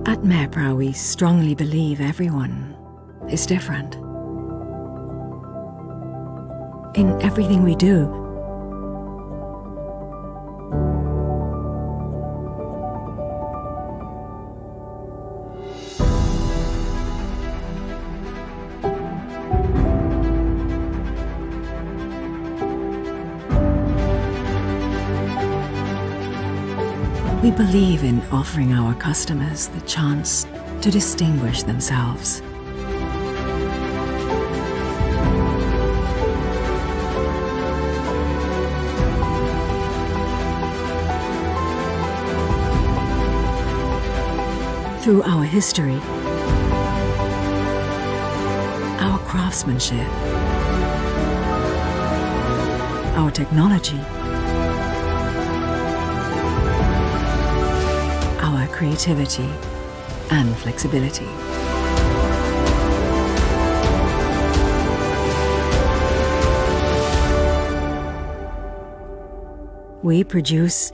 At Mepra, we strongly believe everyone is different. In everything we do, we believe in offering our customers the chance to distinguish themselves. Through our history, our craftsmanship, our technology, our creativity and flexibility. We produce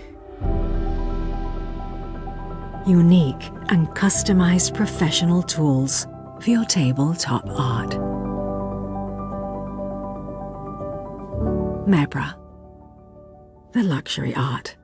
unique and customized professional tools for your tabletop art. Mepra, the luxury art.